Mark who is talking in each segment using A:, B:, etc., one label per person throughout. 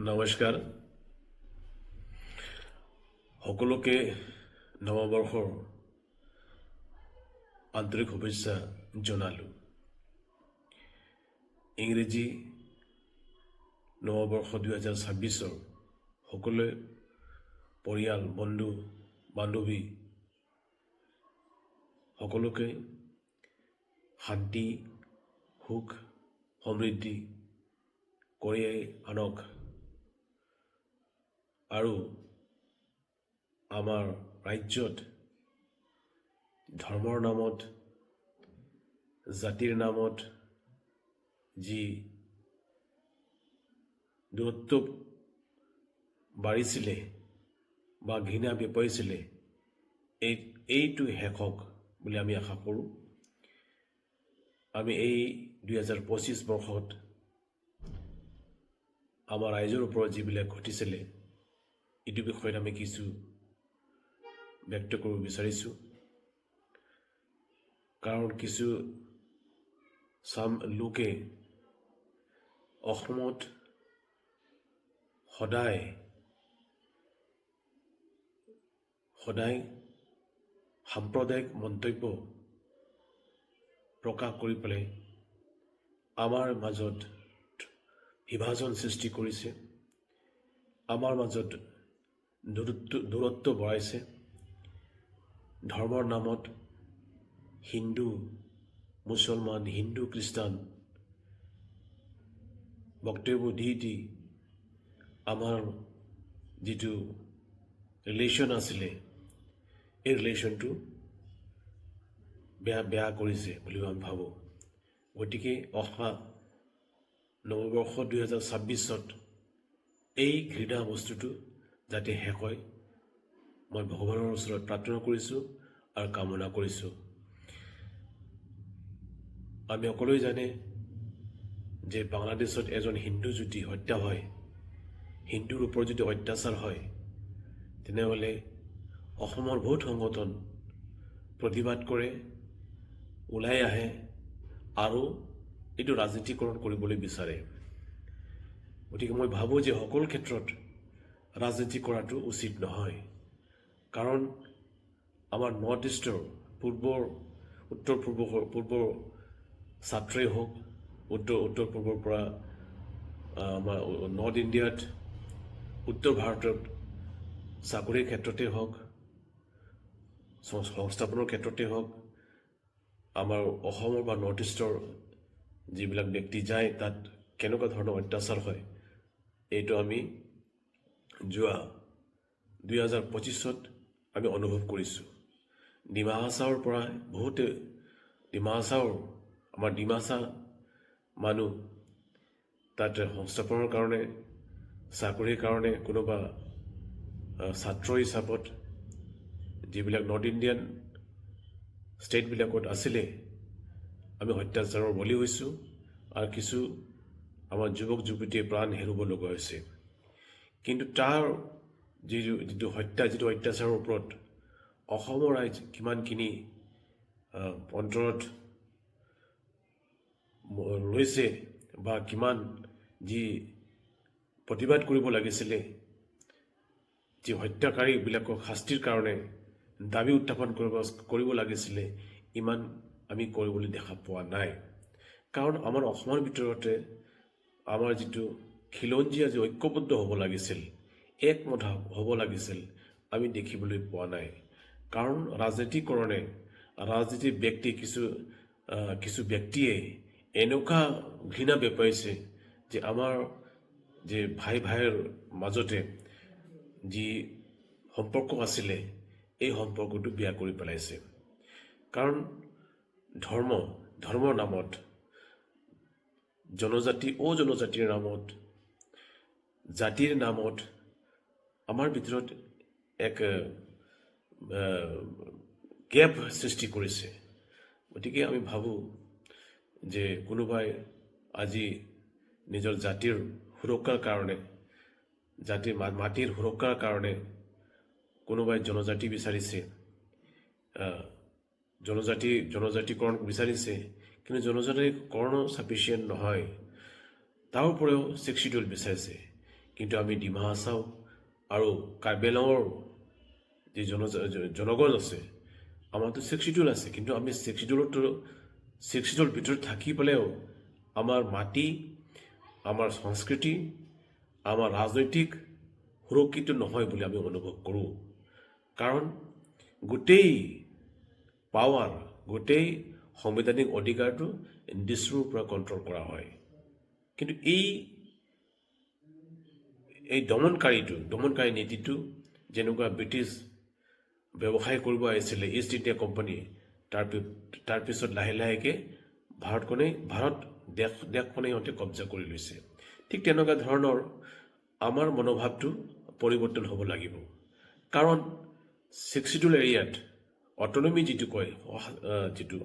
A: নমস্কাৰ সকলোকে নৱবৰ্ষৰ আন্তৰিক শুভেচ্ছা জনালোঁ। ইংৰাজী নৱবৰ্ষ 2026 সকলোৱে পৰিয়াল বন্ধু বান্ধৱী সকলোকে শান্তি সুখ সমৃদ্ধি কঢ়িয়াই আনক আৰু আমাৰ ৰাজ্যত ধৰ্মৰ নামত জাতিৰ নামত যি দূৰত্ব বাঢ়িছিলে বা ঘৃণা বিয়পাইছিলে এইটো শেষ হওক বুলি আমি আশা কৰোঁ। আমি এই 2025 বৰ্ষত আমাৰ ৰাইজৰ ওপৰত যিবিলাক ঘটিছিলে এইটো বিষয়ত আমি কিছু ব্যক্ত কৰিব বিচাৰিছোঁ। কাৰণ কিছু লোকে অসমত সদায় সাম্প্ৰদায়িক মন্তব্য প্ৰকাশ কৰি পেলাই আমাৰ মাজত বিভাজন সৃষ্টি কৰিছে, আমাৰ মাজত দূৰত্ব বঢ়াইছে। ধৰ্মৰ নামত হিন্দু মুছলমান হিন্দু খ্ৰীষ্টান বক্তব্য দি আমাৰ যিটো ৰিলেশ্যন আছিলে এই ৰিলেশ্যনটো বেয়া কৰিছে বুলি আমি ভাবোঁ। গতিকে অহা নৱবৰ্ষ 2026 এই ঘৃণা বস্তুটো যাতে শেষ হয় মই ভগৱানৰ ওচৰত প্ৰাৰ্থনা কৰিছোঁ আৰু কামনা কৰিছোঁ। আমি সকলোৱে জানে যে বাংলাদেশত এজন হিন্দু যদি হত্যা হয়, হিন্দুৰ ওপৰত যদি অত্যাচাৰ হয়, তেনেহ'লে অসমৰ বহুত সংগঠন প্ৰতিবাদ কৰে, ওলাই আহে আৰু এইটো ৰাজনীতিকৰণ কৰিবলৈ বিচাৰে। গতিকে মই ভাবোঁ যে সকলো ক্ষেত্ৰত ৰাজনীতি কৰাটো উচিত নহয়। কাৰণ আমাৰ নৰ্থ ইষ্টৰ উত্তৰ পূৰ্বৰ ছাত্ৰেই হওক, উত্তৰ পূৰ্বৰ পৰা আমাৰ নৰ্থ ইণ্ডিয়াত উত্তৰ ভাৰতত চাকৰিৰ ক্ষেত্ৰতে হওক, সংস্থাপনৰ ক্ষেত্ৰতে হওক, আমাৰ অসমৰ বা নৰ্থ ইষ্টৰ যিবিলাক ব্যক্তি যায় তাত কেনেকুৱা ধৰণৰ অত্যাচাৰ হয় এইটো আমি যোৱা 2025 আমি অনুভৱ কৰিছোঁ। ডিমা হাছাওৰ পৰা বহুতে আমাৰ ডিমাচা মানুহ তাত সংস্থাপনৰ কাৰণে চাকৰিৰ কাৰণে কোনোবা ছাত্ৰ হিচাপত যিবিলাক নৰ্থ ইণ্ডিয়ান ষ্টেটবিলাকত আছিলে আমি অত্যাচাৰৰ বলি হৈছোঁ আৰু কিছু আমাৰ যুৱক যুৱতীয়ে প্ৰাণ হেৰুব লগা হৈছে। কিন্তু তাৰ যিটো অত্যাচাৰৰ ওপৰত অসমৰ ৰাইজ কিমানখিনি অন্তৰত লৈছে বা কিমান যি প্ৰতিবাদ কৰিব লাগিছিলে, যি হত্যাকাৰীবিলাকক শাস্তিৰ কাৰণে দাবী উত্থাপন কৰিব লাগিছিলে, ইমান আমি কৰিবলৈ দেখা পোৱা নাই। কাৰণ আমাৰ অসমৰ ভিতৰতে আমাৰ যিটো খিলঞ্জীয়া যি ঐক্যবদ্ধ হ'ব লাগিছিল, একমত হ'ব লাগিছিল, আমি দেখিবলৈ পোৱা নাই। কাৰণ ৰাজনীতিৰ ব্যক্তি কিছু ব্যক্তিয়ে এনেকুৱা ঘৃণা বিয়পাইছে যে আমাৰ যে ভাইৰ মাজতে যি সম্পৰ্ক আছিলে এই সম্পৰ্কটো বেয়া কৰি পেলাইছে। কাৰণ ধৰ্মৰ নামত জনজাতিৰ নামত জাতিৰ নামত আমাৰ ভিতৰত এক গেপ সৃষ্টি কৰিছে। গতিকে আমি ভাবোঁ যে কোনোবাই আজি নিজৰ জাতিৰ সুৰক্ষাৰ কাৰণে মাটিৰ সুৰক্ষাৰ কাৰণে কোনোবাই জনজাতি বিচাৰিছে, জনজাতিকৰণ বিচাৰিছে, কিন্তু জনজাতিকৰণ চাফিচিয়েণ্ট নহয়। তাৰ উপৰিও 6 শিডিউল বিচাৰিছে। কিন্তু আমি ডিমা হাছাও আৰু কাৰ্বি আংলঙৰ যি জনগণ আছে আমাৰতো 6 আছে, কিন্তু আমি 6 ভিতৰত থাকি পেলাইও আমাৰ মাটি, আমাৰ সংস্কৃতি, আমাৰ ৰাজনৈতিক সুৰক্ষিত নহয় বুলি আমি অনুভৱ কৰোঁ। কাৰণ গোটেই পাৱাৰ, গোটেই সাংবিধানিক অধিকাৰটো দিছপুৰৰ পৰা কণ্ট্ৰল কৰা হয়। কিন্তু এই দমনকাৰী নীতিটো যেনেকুৱা ব্ৰিটিছ ব্যৱসায় কৰিব আহিছিলে ইষ্ট ইণ্ডিয়া কোম্পানী, তাৰপিছত লাহে লাহেকৈ দেশখনে সিহঁতে কব্জা কৰি লৈছে। ঠিক তেনেকুৱা ধৰণৰ আমাৰ মনোভাৱটো পৰিৱৰ্তন হ'ব লাগিব। কাৰণ 6 এৰিয়াত অটনমি যিটো কয়,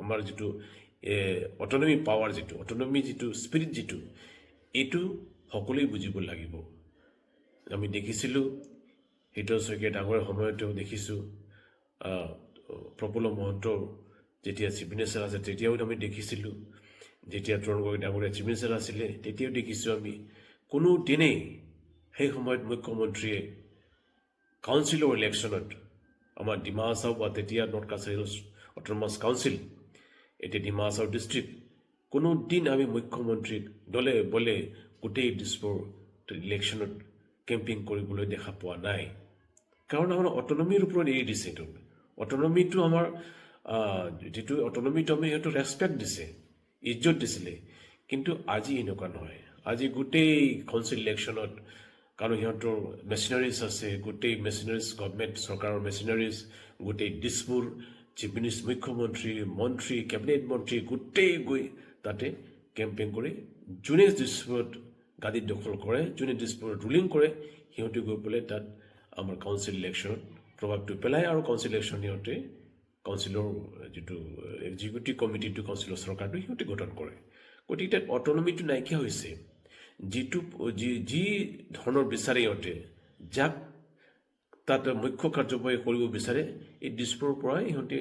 A: আমাৰ যিটো অটনমি পাৱাৰ, অটনমি স্পিৰিট এইটো সকলোৱে বুজিব লাগিব। আমি দেখিছিলোঁ হৃদয় শইকীয়া ডাঙৰ সময়তো দেখিছোঁ, প্ৰফুল্ল মহন্তৰ যেতিয়া চিফ মিনিষ্টাৰ আছে তেতিয়াও আমি দেখিছিলোঁ, যেতিয়া তৰুণ গগৈ ডাঙৰীয়া চিফ মিনিষ্টাৰ আছিলে তেতিয়াও দেখিছোঁ আমি। কোনো দিনেই সেই সময়ত মুখ্যমন্ত্ৰীয়ে কাউন্সিলৰ ইলেকশ্যনত আমাৰ ডিমা হাছাও বা তেতিয়া নৰ্থ কাছাৰী অট'নমাছ কাউন্সিল, এতিয়া ডিমা হাছাও ডিষ্ট্ৰিক্ট, কোনো দিন আমি মুখ্যমন্ত্ৰীক দলে বলে গোটেই দিছপুৰ ইলেকশ্যনত কেম্পিং কৰিবলৈ দেখা পোৱা নাই। কাৰণ আমাৰ অটনমিৰ ওপৰত এৰি দিছে। এইটো অটনমিটো আমাৰ অটনমিটো আমি সিহঁতক ৰেচপেক্ট দিছে, ইজ্জত দিছিলে। কিন্তু আজি এনেকুৱা নহয়। আজি গোটেই কাউন্সিল ইলেকশ্যনত, কাৰণ সিহঁতৰ মেচিনাৰিজ আছে, গোটেই মেচিনাৰিজ, গভৰ্ণমেণ্ট চৰকাৰৰ মেচিনাৰিজ, গোটেই দিছপুৰ চিফ মিনিষ্টাৰ, মুখ্যমন্ত্ৰী, মন্ত্ৰী, কেবিনেট মন্ত্ৰী গোটেই গৈ তাতে কেম্পেইন কৰি যোনে দিছপুৰত গাদী দখল কৰে, যোনে দিছপুৰত ৰুলিং কৰে, সিহঁতে গৈ পেলাই তাত আমাৰ কাউন্সিল ইলেকশ্যনত প্ৰভাৱটো পেলায়। আৰু কাউন্সিল ইলেকশ্যন সিহঁতে কাউন্সিলৰ যিটো এক্সিকিউটিভ কমিটিটো, কাউন্সিলৰ চৰকাৰটো সিহঁতে গঠন কৰে। গতিকে তাত অটনমিটো নাইকিয়া হৈছে। যি ধৰণৰ বিচাৰে সিহঁতে, যাক তাত মুখ্য কাৰ্যবাহী কৰিব বিচাৰে, এই দিছপুৰৰ পৰাই সিহঁতে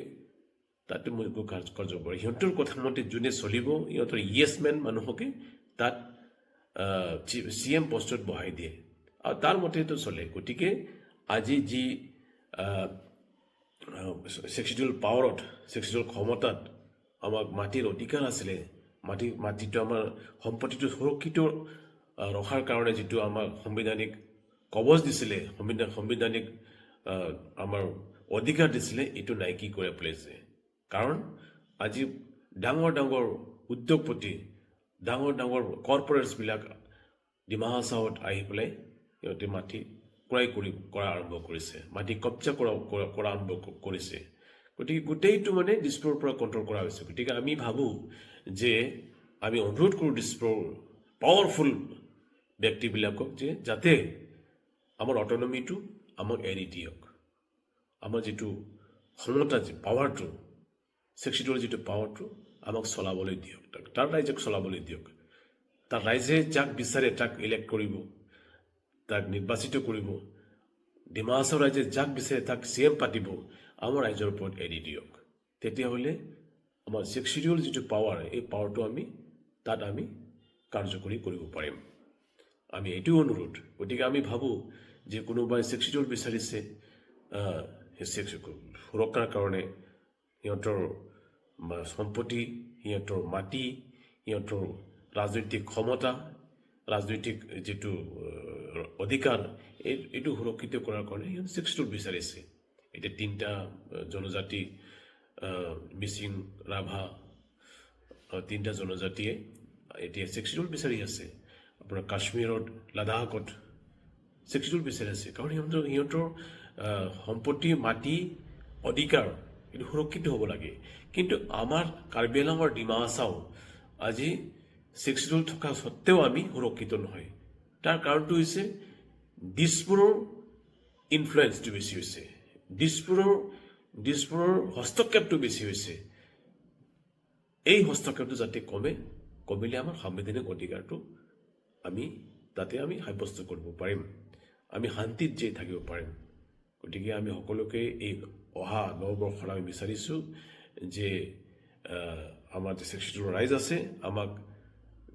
A: তাতে মুখ্য কাৰ্যবাহী, সিহঁতৰ কথা মতে যোনে চলিব, সিহঁতৰ ইয়েছমেন মানুহকে তাত CM পষ্টত বহাই দিয়ে আৰু তাৰ মতেতো চলে। গতিকে আজি যি 6 পাৱাৰত, 6 ক্ষমতাত আমাক মাটিৰ অধিকাৰ আছিলে, মাটিটো আমাৰ সম্পত্তিটো সুৰক্ষিত ৰখাৰ কাৰণে যিটো আমাক সাংবিধানিক কবচ দিছিলে, সাংবিধানিক আমাৰ অধিকাৰ দিছিলে, এইটো নাইকিয়া কৰি পেলাইছে। কাৰণ আজি ডাঙৰ ডাঙৰ উদ্যোগপতি, ডাঙৰ ডাঙৰ কৰ্পৰেটছবিলাক ডিমা হাছাওত আহি পেলাই সিহঁতে মাটি কৰা আৰম্ভ কৰিছে, মাটি কব্জা কৰা আৰম্ভ কৰিছে। গতিকে গোটেইটো মানে দিছপুৰৰ পৰা কণ্ট্ৰল কৰা হৈছে। গতিকে আমি ভাবোঁ যে আমি অনুৰোধ কৰোঁ দিছপুৰৰ পাৱাৰফুল ব্যক্তিবিলাকক যে যাতে আমাৰ অটনমিটো আমাক এৰি দিয়ক, আমাৰ যিটো ক্ষমতা, পাৱাৰটো, 6 যিটো পাৱাৰটো আমাক চলাবলৈ দিয়ক, তাৰ ৰাইজক চলাবলৈ দিয়ক। তাৰ ৰাইজে যাক বিচাৰে তাক ইলেক্ট কৰিব, তাক নিৰ্বাচিত কৰিব। ডিমা হাছাও ৰাইজে যাক বিচাৰে তাক CM পাতিব, আমাৰ ৰাইজৰ ওপৰত এৰি দিয়ক। তেতিয়াহ'লে আমাৰ 6 যিটো পাৱাৰ, এই পাৱাৰটো তাত আমি কাৰ্যকৰী কৰিব পাৰিম। আমি এইটো অনুৰোধ। গতিকে আমি ভাবোঁ যে কোনোবাই 6 বিচাৰিছে সুৰক্ষাৰ কাৰণে, সিহঁতৰ সম্পত্তি, সিহঁতৰ মাটি, সিহঁতৰ ৰাজনৈতিক ক্ষমতা, ৰাজনৈতিক যিটো অধিকাৰ, এইটো সুৰক্ষিত কৰাৰ কাৰণে সিহঁতে 6 বিচাৰিছে। এতিয়া 3টা জনজাতি, মিচিং, ৰাভা, 3টা জনজাতিয়ে এতিয়া 6 বিচাৰি আছে। আপোনাৰ কাশ্মীৰত, লাডাখত 6 বিচাৰি আছে। কাৰণ সিহঁতৰ সম্পত্তি, মাটি, অধিকাৰ এইটো সুৰক্ষিত হ'ব লাগে। কিন্তু আমাৰ কাৰ্বি আংলঙৰ ডিমা হাছাও আজি 6 থকা সত্ত্বেও আমি সুৰক্ষিত নহয়। তাৰ কাৰণটো হৈছে দিছপুৰৰ ইনফ্লুৱেঞ্চটো বেছি হৈছে, দিছপুৰৰ হস্তক্ষেপটো বেছি হৈছে। এই হস্তক্ষেপটো যাতে কমিলে আমাৰ সাংবিধানিক অধিকাৰটো তাতে আমি সাব্যস্ত কৰিব পাৰিম, আমি শান্তিত জীয়াই থাকিব পাৰিম। গতিকে আমি সকলোকে এই অহা নৱবৰ্ষত আমি বিচাৰিছোঁ যে আমাৰ যে 6 ৰাইজ আছে, আমাক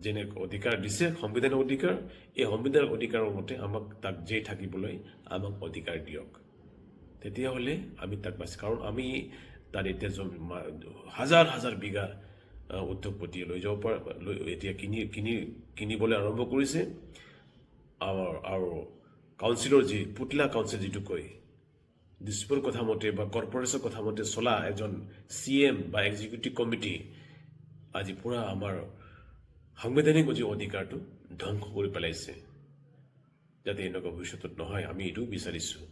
A: যেনে অধিকাৰ দিছে সংবিধানৰ অধিকাৰ, এই সংবিধানৰ অধিকাৰৰ মতে আমাক তাক জীয়াই থাকিবলৈ আমাক অধিকাৰ দিয়ক। তেতিয়াহ'লে আমি তাক বাছি, কাৰণ আমি তাত এতিয়া হাজাৰ হাজাৰ বিঘা উদ্যোগপতিয়ে লৈ যাব পৰা এতিয়া কিনিবলৈ আৰম্ভ কৰিছে। আৰু কাউন্সিলৰ পুতলা কাউন্সিল যিটো কয়, ডিচিপল কথা মতে বা কৰ্পৰেশ্যন কথা মতে চলা এজন CM বা এক্সিকিউটিভ কমিটি আজি পুৰা আমাৰ সাংবিধানিক যি অধিকাৰটো ধ্বংস কৰি পেলাইছে। যাতে এনেকুৱা ভৱিষ্যতত নহয়, আমি এইটো বিচাৰিছোঁ।